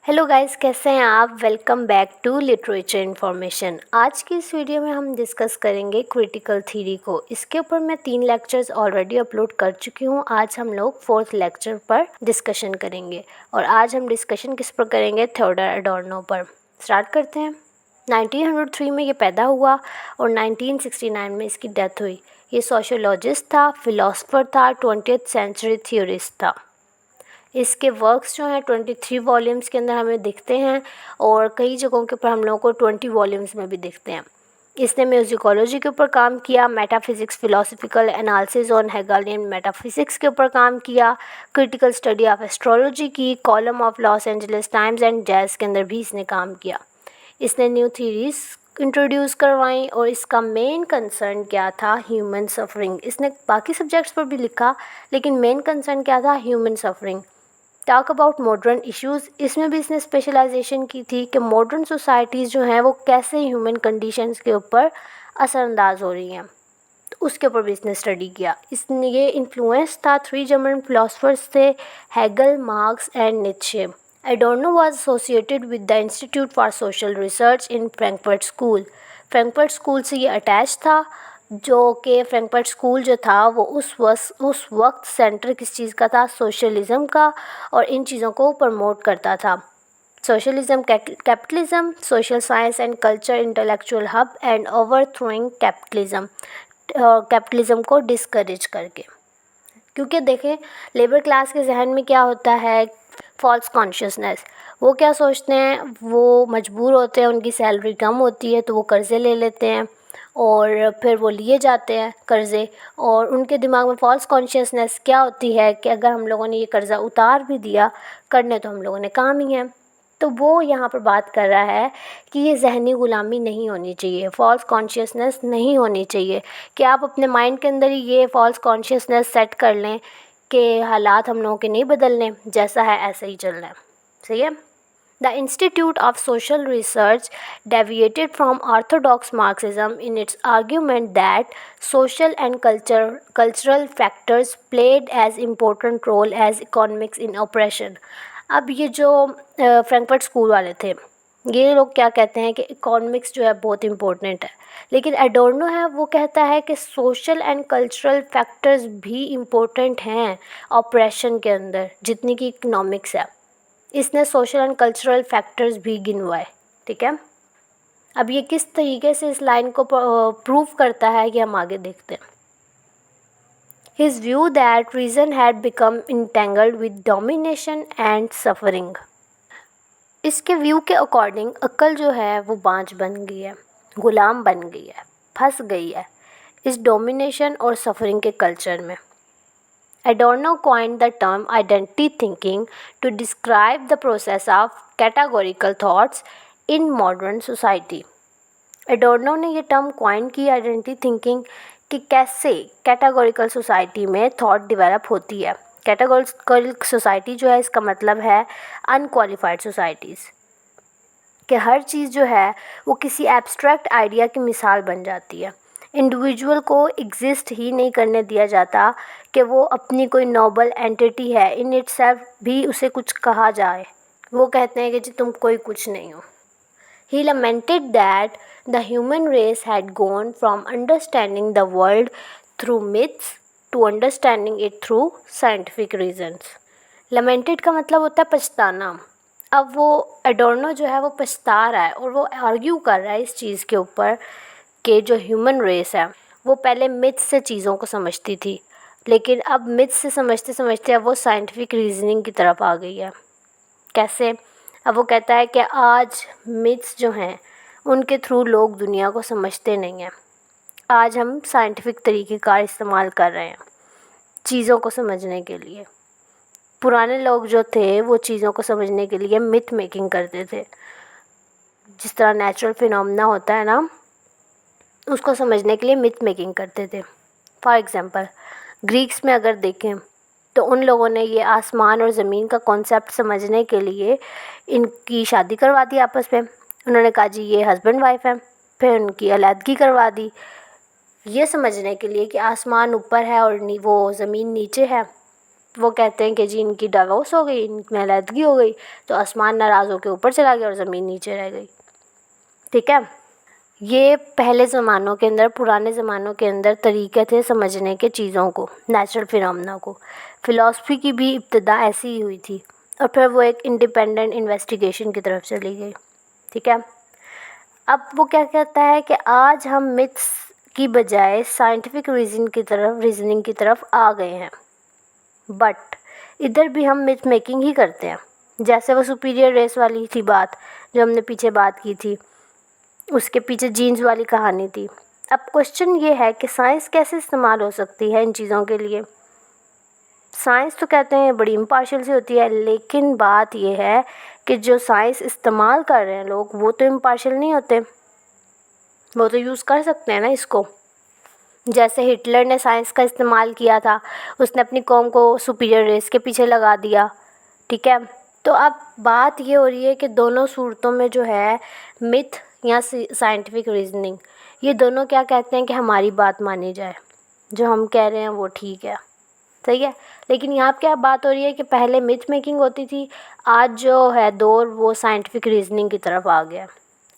Hello guys, कैसे हैं आप। Welcome back to literature information. आज की इस वीडियो में हम डिस्कस करेंगे क्रिटिकल थ्योरी को। इसके ऊपर मैं 3 लेक्चर्स ऑलरेडी अपलोड कर चुकी हूँ। आज हम लोग 4th लेक्चर पर डिस्कशन करेंगे और आज हम डिस्कशन किस पर करेंगे, थियोडोर एडोर्नो पर। स्टार्ट करते हैं। 1903 में ये पैदा हुआ और 1969 में इसकी डेथ हुई। ये सोशियोलॉजिस्ट था, फिलोसफर था, 20th सेंचुरी थ्योरिस्ट था। इसके वर्क्स जो हैं 23 वॉल्यूम्स के अंदर हमें दिखते हैं और कई जगहों के ऊपर हम लोगों को 20 वॉल्यूम्स में भी दिखते हैं। इसने म्यूजिकोलॉजी के ऊपर काम किया, metaphysics, philosophical analysis on Hegelian metaphysics के ऊपर काम किया, क्रिटिकल स्टडी ऑफ एस्ट्रोलॉजी की, column of Los Angeles times and jazz के अंदर भी इसने काम किया। इसने न्यू थीरीज़ इंट्रोड्यूस करवाई और इसका मेन कंसर्न क्या था, ह्यूमन सफरिंग। इसने बाकी सब्जेक्ट्स पर भी लिखा लेकिन मेन कंसर्न क्या था, human suffering. Talk about modern issues, इसमें भी इसने स्पेशलाइजेशन की थी कि मॉडर्न सोसाइटीज़ जो हैं वो कैसे ह्यूमन कंडीशंस के ऊपर असरअंदाज हो रही हैं, तो उसके ऊपर भी इसने स्टडी किया। इसने ये इन्फ्लुएंस था 3 जर्मन फिलोसफर्स थे, Hegel, Marx and Nietzsche. Adorno was associated with the institute for social research in Frankfurt school. Frankfurt school से ये अटैच था, जो कि फ्रैंकफर्ट स्कूल जो था वो उस वक्त सेंटर किस चीज़ का था, सोशलिज़म का, और इन चीज़ों को प्रमोट करता था। Socialism, capitalism, social science and culture, intellectual hub and ओवरथ्रोइंग capitalism को डिस्करेज करके। क्योंकि देखें, लेबर क्लास के जहन में क्या होता है, फॉल्स कॉन्शियसनेस। वो क्या सोचते हैं, वो मजबूर होते हैं, उनकी सैलरी कम होती है तो वो कर्ज़े ले लेते हैं और फिर वो लिए जाते हैं कर्ज़े, और उनके दिमाग में फ़ॉल्स कॉन्शियसनेस क्या होती है कि अगर हम लोगों ने ये कर्ज़ा उतार भी दिया, करने तो हम लोगों ने काम ही है। तो वो यहाँ पर बात कर रहा है कि ये ज़हनी ग़ुलामी नहीं होनी चाहिए, फ़ॉल्स कॉन्शियसनेस नहीं होनी चाहिए कि आप अपने माइंड के अंदर ही ये फ़ॉल्स कॉन्शियसनेस सेट कर लें कि हालात हम लोगों के नहीं बदलने, जैसा है ऐसे ही चलना है। सही है। The Institute of Social Research deviated from orthodox Marxism in its argument that social and cultural factors played as important role as economics in oppression. अब ये जो फ्रैंकफर्ट स्कूल वाले थे, ये लोग क्या कहते हैं कि इकोनॉमिक्स जो है बहुत इम्पोर्टेंट है, लेकिन एडोर्नो है वो कहता है कि सोशल एंड कल्चरल फैक्टर्स भी इम्पोर्टेंट हैं ऑपरेशन के अंदर जितनी कि इकोनॉमिक्स है। इसने सोशल एंड कल्चरल फैक्टर्स भी गिनवाए। ठीक है। अब ये किस तरीके से इस लाइन को प्रूव करता है कि हम आगे देखते हैं। His view that reason had become entangled with domination and suffering. इसके व्यू के अकॉर्डिंग अक्ल जो है वो बांझ बन गई है, गुलाम बन गई है, फंस गई है इस डोमिनेशन और सफरिंग के कल्चर में। Adorno coined the term identity thinking to describe the process of categorical thoughts in modern society. Adorno ने ये टर्म कॉइन की आइडेंटिटी थिंकिंग कि कैसे कैटेगोरिकल सोसाइटी में थॉट डेवलप होती है। कैटेगोरिकल सोसाइटी जो है इसका मतलब है अनक्वालिफाइड सोसाइटीज़, कि हर चीज़ जो है वो किसी एब्स्ट्रैक्ट आइडिया की मिसाल बन जाती है। इंडिविजुअल को एग्जिस्ट ही नहीं करने दिया जाता कि वो अपनी कोई नोबल एंटिटी है, इन इटसेल्फ भी उसे कुछ कहा जाए। वो कहते हैं कि जी तुम कोई कुछ नहीं हो। He lamented that the human race had gone from understanding the world through myths to understanding it through scientific reasons. Lamented का मतलब होता है पछताना। अब वो एडोर्नो जो है वो पछता रहा है और वो आर्ग्यू कर रहा है इस चीज़ के ऊपर कि जो ह्यूमन रेस है वो पहले मिथ्स से चीज़ों को समझती थी, लेकिन अब मिथ्स से समझते समझते अब वो साइंटिफिक रीजनिंग की तरफ आ गई है। कैसे? अब वो कहता है कि आज मिथ्स जो हैं उनके थ्रू लोग दुनिया को समझते नहीं हैं। आज हम साइंटिफिक तरीके का इस्तेमाल कर रहे हैं चीज़ों को समझने के लिए। पुराने लोग जो थे वो चीज़ों को समझने के लिए मिथ मेकिंग करते थे। जिस तरह नेचुरल फिनोमेना होता है ना, उसको समझने के लिए मिथ मेकिंग करते थे। फॉर एग्ज़ाम्पल ग्रीक्स में अगर देखें तो उन लोगों ने ये आसमान और ज़मीन का कॉन्सेप्ट समझने के लिए इनकी शादी करवा दी आपस में। उन्होंने कहा जी ये हस्बैंड वाइफ है, फिर उनकी अलहदगी करवा दी ये समझने के लिए कि आसमान ऊपर है और वो ज़मीन नीचे है। वो कहते हैं कि जी इनकी डिवोर्स हो गई, इनमें अलहदगी हो गई, तो आसमान नाराज़ होकर ऊपर चला गया और ज़मीन नीचे रह गई। ठीक है, ये पहले ज़मानों के अंदर, पुराने ज़मानों के अंदर तरीके थे समझने के चीज़ों को, नेचुरल फिनोमेना को। फ़िलॉसफी की भी इब्तिदा ऐसी ही हुई थी और फिर वो एक इंडिपेंडेंट इन्वेस्टिगेशन की तरफ चली गई। ठीक है, अब वो क्या कहता है कि आज हम मिथ्स की बजाय साइंटिफिक रीजनिंग की तरफ आ गए हैं, बट इधर भी हम मिथ मेकिंग ही करते हैं। जैसे वो सुपीरियर रेस वाली थी बात जो हमने पीछे बात की थी, उसके पीछे जीन्स वाली कहानी थी। अब क्वेश्चन ये है कि साइंस कैसे इस्तेमाल हो सकती है इन चीज़ों के लिए। साइंस तो कहते हैं बड़ी इम्पार्शियल सी होती है, लेकिन बात ये है कि जो साइंस इस्तेमाल कर रहे हैं लोग, वो तो इम्पार्शियल नहीं होते, वो तो यूज़ कर सकते हैं ना इसको। जैसे हिटलर ने साइंस का इस्तेमाल किया था, उसने अपनी कौम को सुपीरियर रेस के पीछे लगा दिया। ठीक है, तो अब बात ये हो रही है कि दोनों सूरतों में जो है मिथ या साइंटिफिक रीजनिंग, ये दोनों क्या कहते हैं कि हमारी बात मानी जाए, जो हम कह रहे हैं वो ठीक है, सही है। लेकिन यहाँ पे क्या बात हो रही है कि पहले मिथ मेकिंग होती थी, आज जो है दौर वो साइंटिफिक रीजनिंग की तरफ आ गया।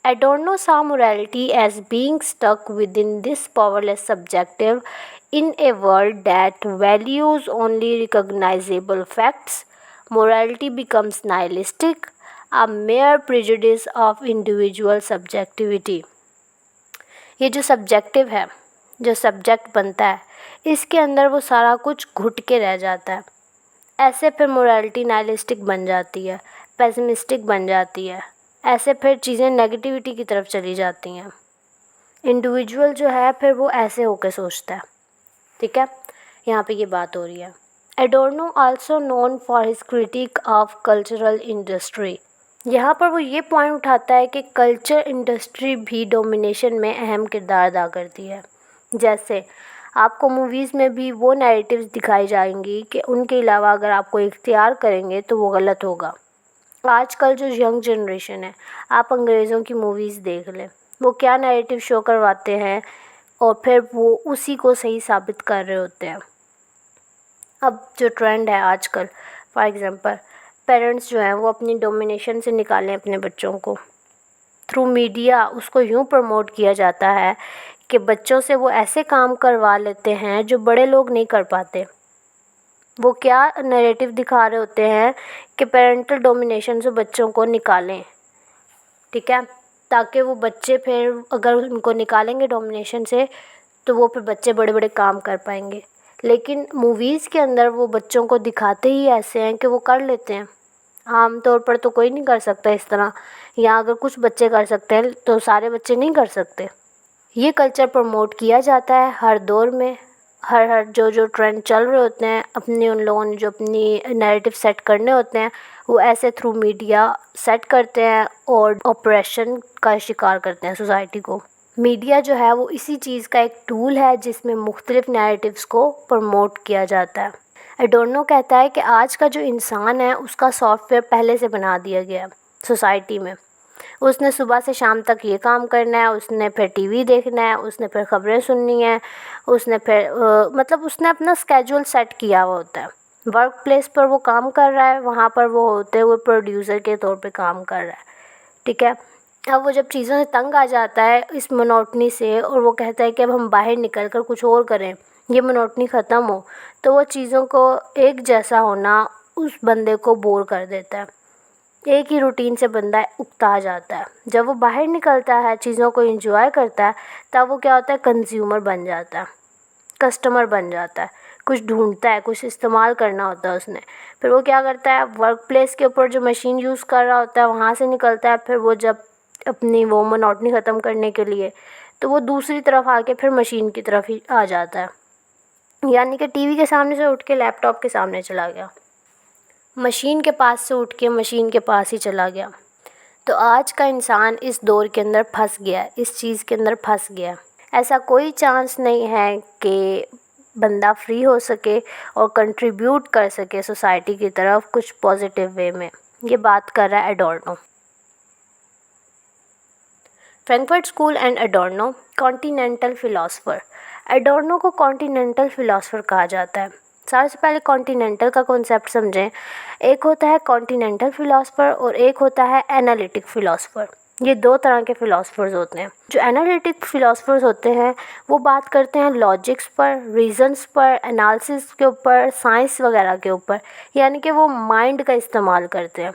Adorno saw morality as being stuck within this powerless subjective in a world that values only recognizable facts. Morality becomes nihilistic, a mere prejudice of individual subjectivity. ये जो सब्जेक्टिव है, जो सब्जेक्ट बनता है, इसके अंदर वो सारा कुछ घुट के रह जाता है। ऐसे फिर मोरालिटी नाइलिस्टिक बन जाती है, पेसिमिस्टिक बन जाती है, ऐसे फिर चीज़ें नेगेटिविटी की तरफ चली जाती हैं। इंडिविजुअल जो है फिर वो ऐसे होकर सोचता है। ठीक है, यहाँ पे ये बात हो रही है। Adorno also known for his critique of cultural industry. यहाँ पर वो ये पॉइंट उठाता है कि कल्चर इंडस्ट्री भी डोमिनेशन में अहम किरदार अदा करती है। जैसे आपको मूवीज़ में भी वो नैरेटिव्स दिखाई जाएंगी कि उनके अलावा अगर आप कोई इख्तियार करेंगे तो वो गलत होगा। आजकल जो यंग जनरेशन है, आप अंग्रेज़ों की मूवीज़ देख लें, वो क्या नैरेटिव शो करवाते हैं और फिर वो उसी को सही साबित कर रहे होते हैं। अब जो ट्रेंड है आजकल, फॉर एग्ज़ाम्पल पेरेंट्स जो हैं वो अपनी डोमिनेशन से निकालें अपने बच्चों को, थ्रू मीडिया उसको यूँ प्रमोट किया जाता है कि बच्चों से वो ऐसे काम करवा लेते हैं जो बड़े लोग नहीं कर पाते। वो क्या नैरेटिव दिखा रहे होते हैं कि पेरेंटल डोमिनेशन से बच्चों को निकालें। ठीक है, ताकि वो बच्चे फिर अगर उनको निकालेंगे डोमिनेशन से तो वो फिर बच्चे बड़े बड़े काम कर पाएंगे। लेकिन मूवीज़ के अंदर वो बच्चों को दिखाते ही ऐसे हैं कि वो कर लेते हैं। आम तौर पर तो कोई नहीं कर सकता इस तरह, या अगर कुछ बच्चे कर सकते हैं तो सारे बच्चे नहीं कर सकते। ये कल्चर प्रमोट किया जाता है हर दौर में। हर जो ट्रेंड चल रहे होते हैं, अपने उन लोगों ने जो अपनी नैरेटिव सेट करने होते हैं, वो ऐसे थ्रू मीडिया सेट करते हैं और ऑपरेशन का शिकार करते हैं सोसाइटी को। मीडिया जो है वो इसी चीज़ का एक टूल है जिसमें मुख्तलिफ नैरेटिव्स को प्रमोट किया जाता है। एडोर्नो कहता है कि आज का जो इंसान है उसका सॉफ्टवेयर पहले से बना दिया गया है सोसाइटी में। उसने सुबह से शाम तक ये काम करना है, उसने फिर टीवी देखना है, उसने फिर ख़बरें सुननी है, उसने फिर मतलब उसने अपना स्केड्यूल सेट किया हुआ होता है। वर्क प्लेस पर वो काम कर रहा है, वहाँ पर वो होते हुए प्रोड्यूसर के तौर पे काम कर रहा है। ठीक है, अब वो जब चीज़ों से तंग आ जाता है इस मोनोटनी से और वो कहता है कि अब हम बाहर निकल कर कुछ और करें, ये मोनोटनी ख़त्म हो, तो वो चीज़ों को एक जैसा होना उस बंदे को बोर कर देता है। एक ही रूटीन से बंदा उकता जाता है। जब वो बाहर निकलता है, चीज़ों को एंजॉय करता है, तब वो क्या होता है, कंज्यूमर बन जाता है, कस्टमर बन जाता है, कुछ ढूंढता है, कुछ इस्तेमाल करना होता है उसने। फिर वो क्या करता है, वर्क प्लेस के ऊपर जो मशीन यूज़ कर रहा होता है वहाँ से निकलता है। फिर वो जब अपनी वो मोनोटनी ख़त्म करने के लिए, तो वो दूसरी तरफ आके फिर मशीन की तरफ ही आ जाता है, यानी कि टीवी के सामने से उठ के लैपटॉप के सामने चला गया, मशीन के पास से उठ के मशीन के पास ही चला गया। तो आज का इंसान इस दौर के अंदर फंस गया, इस चीज़ के अंदर फंस गया। ऐसा कोई चांस नहीं है कि बंदा फ्री हो सके और कंट्रीब्यूट कर सके सोसाइटी की तरफ कुछ पॉजिटिव वे में। ये बात कर रहा है Adorno. Frankfurt school and Adorno, continental philosopher. Adorno को कॉन्टिनेंटल फ़िलासफ़र कहा जाता है। सारे से पहले कॉन्टिनेंटल का कॉन्सेप्ट समझें। एक होता है कॉन्टिनेंटल फिलोसफर और एक होता है एनालिटिक फिलोसफर। ये दो तरह के फिलोसफर्स होते हैं। जो एनालिटिक फिलोसफर्स होते हैं वो बात करते हैं लॉजिक्स पर, रीजंस पर, एनालिसिस के ऊपर, साइंस वगैरह के ऊपर, यानी कि वो माइंड का इस्तेमाल करते हैं।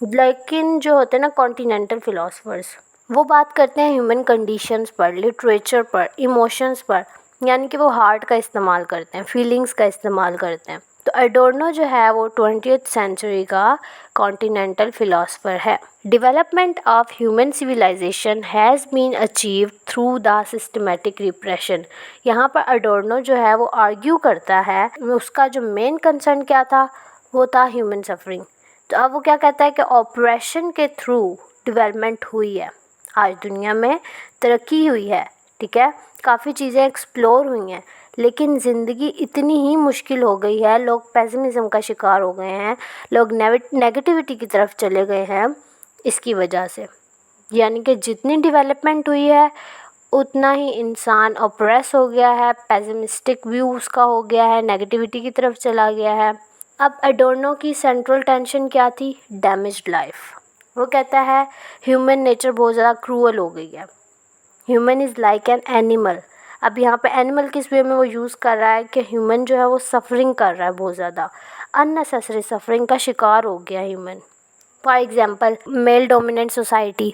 लेकिन जो होते हैं ना कॉन्टिनेंटल फिलोसफर्स, वो बात करते हैं ह्यूमन कंडीशंस पर, लिटरेचर पर, इमोशंस पर, यानी कि वो हार्ट का इस्तेमाल करते हैं, फीलिंग्स का इस्तेमाल करते हैं। तो एडोर्नो जो है वो 20th सेंचुरी का कॉन्टिनेंटल फिलोसफर है। Development of human civilization has been achieved through the systematic repression. यहाँ पर एडोर्नो जो है वो आर्ग्यू करता है, उसका जो मेन कंसर्न क्या था वो था ह्यूमन सफरिंग। तो अब वो क्या कहता है कि ऑपरेशन के थ्रू डेवलपमेंट हुई है, आज दुनिया में तरक्की हुई है, ठीक है, काफ़ी चीज़ें एक्सप्लोर हुई हैं, लेकिन ज़िंदगी इतनी ही मुश्किल हो गई है, लोग पेसिमिज्म का शिकार हो गए हैं, लोग नेगेटिविटी की तरफ चले गए हैं इसकी वजह से। यानी कि जितनी डेवलपमेंट हुई है उतना ही इंसान ऑप्रेस हो गया है, पेसिमिस्टिक व्यू उसका हो गया है, नेगेटिविटी की तरफ चला गया है। अब एडोर्नो की सेंट्रल टेंशन क्या थी? Damaged life. वो कहता है ह्यूमन नेचर बहुत ज़्यादा क्रूअल हो गई है, human is like an animal. अब यहाँ पे एनिमल किस वे में वो यूज़ कर रहा है कि ह्यूमन जो है वो सफरिंग कर रहा है, बहुत ज़्यादा अननेसेसरी सफरिंग का शिकार हो गया human. For example male dominant society,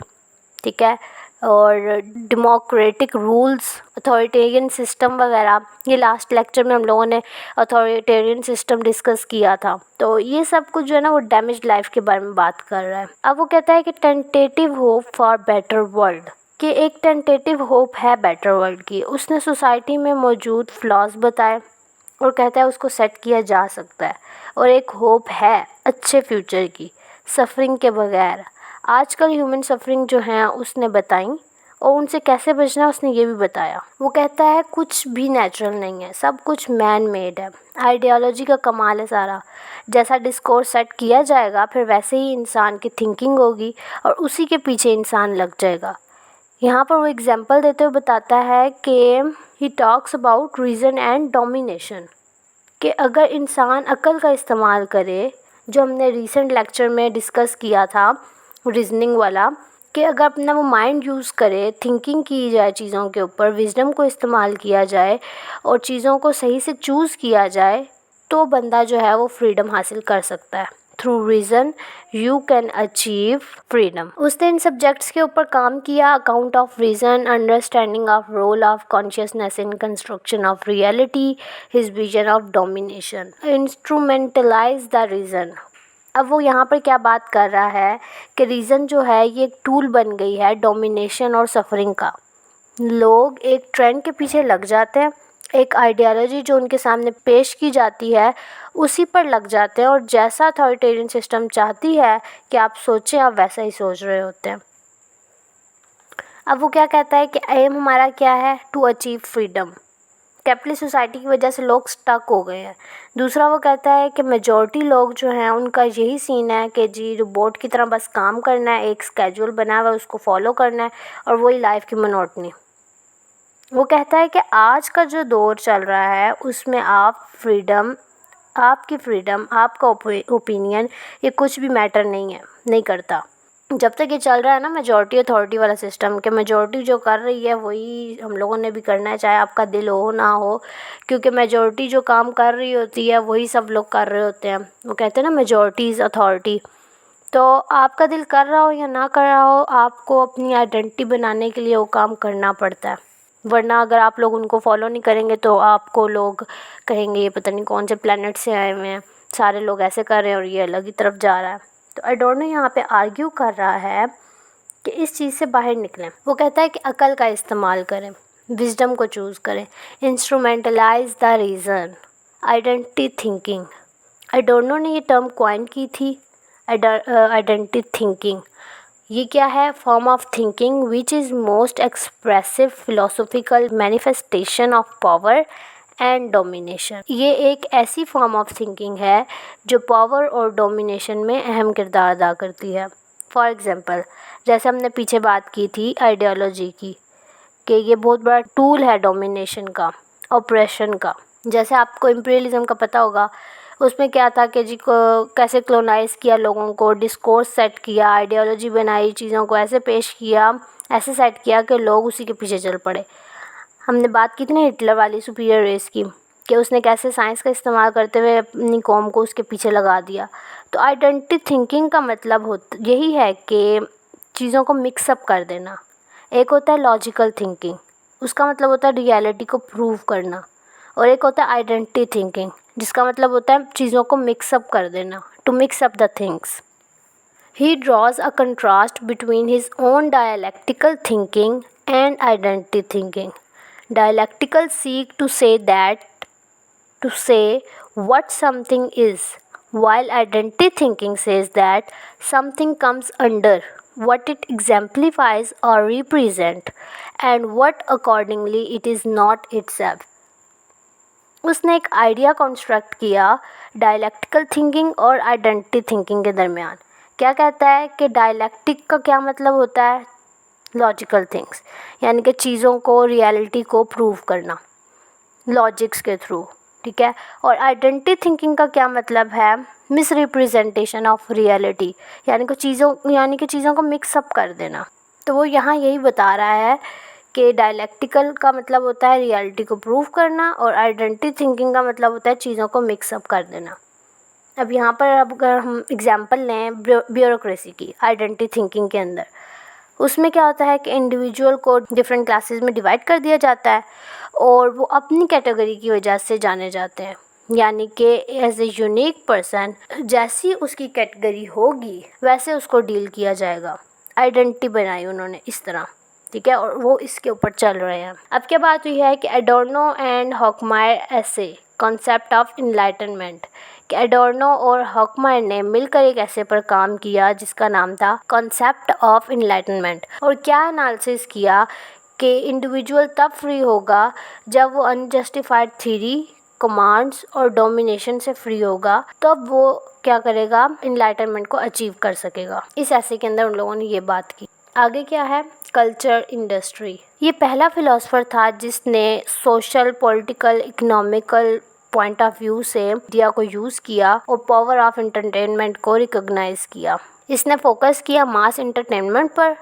ठीक है, और डेमोक्रेटिक रूल्स, अथॉरिटेरियन सिस्टम वगैरह। ये लास्ट लेक्चर में हम लोगों ने अथॉरिटेरियन सिस्टम डिस्कस किया था। तो ये सब कुछ जो है ना वो डैमेज्ड लाइफ के बारे में बात कर रहा है। अब वो कहता है कि tentative hope for better world, कि एक टेंटेटिव होप है बेटर वर्ल्ड की। उसने सोसाइटी में मौजूद फ्लॉज बताए और कहता है उसको सेट किया जा सकता है, और एक होप है अच्छे फ्यूचर की, सफरिंग के बगैर। आजकल ह्यूमन सफरिंग जो है उसने बताई, और उनसे कैसे बचना है उसने ये भी बताया। वो कहता है कुछ भी नेचुरल नहीं है, सब कुछ मैन मेड है, आइडियोलॉजी का कमाल है सारा। जैसा डिस्कोर्स सेट किया जाएगा फिर वैसे ही इंसान की थिंकिंग होगी और उसी के पीछे इंसान लग जाएगा। यहाँ पर वो एग्जांपल देते हुए बताता है कि he talks about reason and domination, कि अगर इंसान अकल का इस्तेमाल करे, जो हमने रिसेंट लेक्चर में डिस्कस किया था रीजनिंग वाला, कि अगर अपना वो माइंड यूज़ करे, थिंकिंग की जाए चीज़ों के ऊपर, विजडम को इस्तेमाल किया जाए और चीज़ों को सही से चूज़ किया जाए, तो बंदा जो है वो फ्रीडम हासिल कर सकता है। Through reason you can achieve freedom. उसने इन सब्जेक्ट्स के ऊपर काम किया, account of reason, understanding of role of consciousness in construction of reality, his vision of domination, instrumentalize the reason. अब वो यहाँ पर क्या बात कर रहा है कि रीज़न जो है ये एक टूल बन गई है डोमिनेशन और सफरिंग का। लोग एक ट्रेंड के पीछे लग जाते हैं, एक आइडियोलॉजी जो उनके सामने पेश की जाती है उसी पर लग जाते हैं, और जैसा अथॉरिटेरियन सिस्टम चाहती है कि आप सोचें, आप वैसा ही सोच रहे होते हैं। अब वो क्या कहता है कि एम हमारा क्या है? To achieve freedom. Capitalist society की वजह से लोग स्टक हो गए हैं। दूसरा वो कहता है कि मेजॉरिटी लोग जो हैं उनका यही सीन है कि जी रोबोट की तरह बस काम करना है, एक स्केड्यूल बना हुआ है उसको फॉलो करना है, और वही लाइफ की मोनोटनी। वो कहता है कि आज का जो दौर चल रहा है उसमें आप फ्रीडम, आपकी फ्रीडम, आपका ओपिनियन, ये कुछ भी मैटर नहीं है, नहीं करता। जब तक ये चल रहा है ना मेजॉरिटी अथॉरिटी वाला सिस्टम, कि मेजॉरिटी जो कर रही है वही हम लोगों ने भी करना है, चाहे आपका दिल हो ना हो, क्योंकि मेजॉरिटी जो काम कर रही होती है वही सब लोग कर रहे होते हैं। वो कहते हैं ना मेजॉरिटी इज़ अथॉरिटी। तो आपका दिल कर रहा हो या ना कर रहा हो, आपको अपनी आइडेंटिटी बनाने के लिए वो काम करना पड़ता है, वरना अगर आप लोग उनको फॉलो नहीं करेंगे तो आपको लोग कहेंगे ये पता नहीं कौन से प्लैनेट से आए हुए हैं, सारे लोग ऐसे कर रहे हैं और ये अलग ही तरफ जा रहा है। तो एडोर्नो यहाँ पे आर्ग्यू कर रहा है कि इस चीज़ से बाहर निकलें। वो कहता है कि अकल का इस्तेमाल करें, विजडम को चूज़ करें, इंस्ट्रूमेंटलाइज द रीज़न, आइडेंटिटी थिंकिंग। एडोर्नो ने ये टर्म कॉइन की थी, आइडेंटिटी थिंकिंग। ये क्या है? Form of thinking which is most expressive philosophical manifestation of power and domination. ये एक ऐसी फॉर्म ऑफ थिंकिंग है जो पावर और डोमिनेशन में अहम किरदार अदा करती है। फॉर एग्ज़ाम्पल, जैसे हमने पीछे बात की थी आइडियोलॉजी की, कि ये बहुत बड़ा टूल है डोमिनेशन का, ऑपरेशन का। जैसे आपको इम्पीरियलिज्म का पता होगा, उसमें क्या था कि जी को कैसे कॉलोनाइज़ किया लोगों को, डिस्कोर्स सेट किया, आइडियोलॉजी बनाई, चीज़ों को ऐसे पेश किया, ऐसे सेट किया कि लोग उसी के पीछे चल पड़े। हमने बात की थी ना हिटलर वाली सुपीरियर रेस की, कि उसने कैसे साइंस का इस्तेमाल करते हुए अपनी कौम को उसके पीछे लगा दिया। तो आइडेंटिटी थिंकिंग का मतलब यही है कि चीज़ों को मिक्सअप कर देना। एक होता है लॉजिकल थिंकिंग, उसका मतलब होता है रियलिटी को प्रूव करना, और एक होता है आइडेंटिटी थिंकिंग, जिसका मतलब होता है चीज़ों को मिक्सअप कर देना, to mix up the things. He draws a contrast between his own dialectical thinking and identity thinking. Dialectical seek to say what something is, while identity thinking says that something comes under what it exemplifies or represent, and what accordingly it is not itself. उसने एक idea construct किया dialectical thinking और identity thinking के दरमियान। क्या कहता है कि डायलैक्टिक का क्या मतलब होता है, लॉजिकल थिंग्स, यानी कि चीज़ों को, रियलिटी को प्रूव करना लॉजिक्स के थ्रू, ठीक है। और आइडेंटिटी थिंकिंग का क्या मतलब है, मिस रिप्रेजेंटेशन ऑफ रियलिटी, यानी कि चीज़ों को मिक्सअप कर देना। तो वो यहाँ यही बता रहा है कि डायलैक्टिकल का मतलब होता है रियलिटी को प्रूव करना, और आइडेंटिटी थिंकिंग का मतलब होता है चीज़ों को मिक्सअप कर देना। अब यहाँ पर अगर हम एग्जांपल लें ब्यूरोक्रेसी की आइडेंटिटी थिंकिंग के अंदर, उसमें क्या होता है कि इंडिविजुअल को डिफरेंट क्लासेस में डिवाइड कर दिया जाता है, और वो अपनी कैटेगरी की वजह से जाने जाते हैं, यानी कि एज ए यूनिक पर्सन, जैसी उसकी कैटेगरी होगी वैसे उसको डील किया जाएगा। आइडेंटिटी बनाई उन्होंने इस तरह, ठीक है, और वो इसके ऊपर चल रहे हैं। अब क्या बात हुई है कि एडोर्नो एंड हॉकमायर ऐसे कॉन्सेप्ट ऑफ इनलाइटनमेंट, कि एडोर्नो और हॉकमायर ने मिलकर एक ऐसे पर काम किया जिसका नाम था कॉन्सेप्ट ऑफ इनलाइटनमेंट, और क्या एनालिसिस किया कि इंडिविजुअल तब फ्री होगा जब वो अनजस्टिफाइड थ्योरी, कमांड्स और डोमिनेशन से फ्री होगा, तब वो क्या करेगा, इनलाइटनमेंट को अचीव कर सकेगा। इस ऐसे के अंदर उन लोगों ने ये बात की। आगे क्या है, कल्चर इंडस्ट्री। ये पहला फिलोसोफर था जिसने social, political, economical point of view से मीडिया को यूज़ किया और पावर ऑफ एंटरटेनमेंट को रिकॉग्नाइज किया। इसने फोकस किया मास एंटरटेनमेंट पर।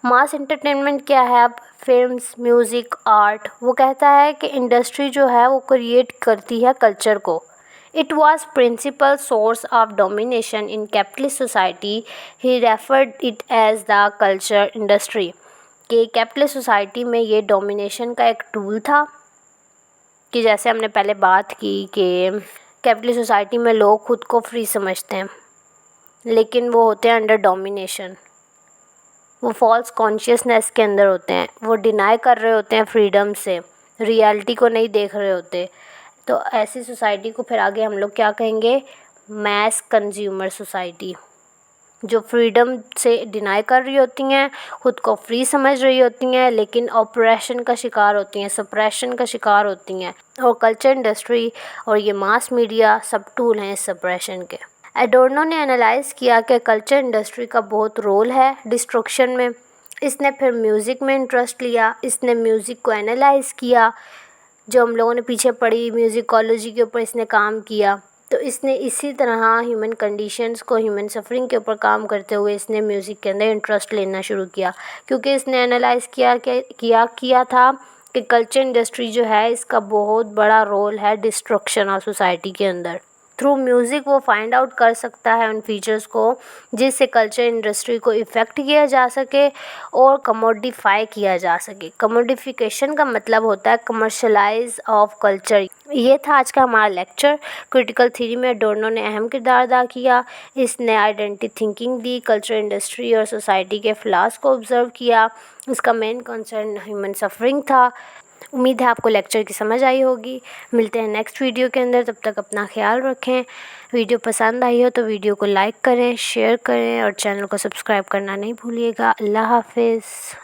मास एंटरटेनमेंट क्या है, अब फिल्म्स, म्यूज़िक, आर्ट। वो कहता है कि इंडस्ट्री जो है वो क्रिएट करती है कल्चर को। It was principal source of domination in capitalist society. He referred it as the culture industry. कि कैपिटलिस्ट सोसाइटी में ये डोमिनेशन का एक टूल था, कि जैसे हमने पहले बात की कि कैपिटलिस्ट सोसाइटी में लोग खुद को फ्री समझते हैं, लेकिन वो होते हैं अंडर डोमिनेशन। वो फॉल्स कॉन्शियसनेस के अंदर होते हैं, वो डिनाई कर रहे होते हैं फ्रीडम से, रियलिटी को नहीं देख रहे होते। तो ऐसी सोसाइटी को फिर आगे हम लोग क्या कहेंगे, मैस कंज्यूमर सोसाइटी, जो फ्रीडम से डिनाई कर रही होती हैं, खुद को फ्री समझ रही होती हैं, लेकिन ऑपरेशन का शिकार होती हैं, सप्रेशन का शिकार होती हैं। और कल्चर इंडस्ट्री और ये मास मीडिया सब टूल हैं इस सप्रेशन के। एडोर्नो ने एनालाइज़ किया कि कल्चर इंडस्ट्री का बहुत रोल है डिस्ट्रक्शन में। इसने फिर म्यूज़िक में इंटरेस्ट लिया, इसने म्यूज़िक को एनालाइज़ किया, जो हम लोगों ने पीछे पढ़ी म्यूज़िकोलॉजी के ऊपर इसने काम किया। तो इसने इसी तरह ह्यूमन कंडीशंस को, ह्यूमन सफरिंग के ऊपर काम करते हुए इसने म्यूज़िक के अंदर इंटरेस्ट लेना शुरू किया, क्योंकि इसने एनालाइज़ किया था कि कल्चर इंडस्ट्री जो है इसका बहुत बड़ा रोल है डिस्ट्रक्शन ऑफ सोसाइटी के अंदर। थ्रू म्यूज़िक वो फाइंड आउट कर सकता है उन फीचर्स को जिससे कल्चर इंडस्ट्री को इफ़ेक्ट किया जा सके और कमोडिफाई किया जा सके। कमोडिफिकेशन का मतलब होता है कमर्शलाइज ऑफ कल्चर। ये था आज का हमारा लेक्चर। क्रिटिकल थ्योरी में एडोर्नो ने अहम किरदार अदा किया। इसने आइडेंटिटी थिंकिंग दी, कल्चर इंडस्ट्री और सोसाइटी के फ्लॉज को ऑब्जर्व किया। इसका मेन कंसर्न ह्यूमन सफरिंग था। उम्मीद है आपको लेक्चर की समझ आई होगी। मिलते हैं नेक्स्ट वीडियो के अंदर, तब तक अपना ख्याल रखें। वीडियो पसंद आई हो तो वीडियो को लाइक करें, शेयर करें और चैनल को सब्सक्राइब करना नहीं भूलिएगा। अल्लाह हाफिज़।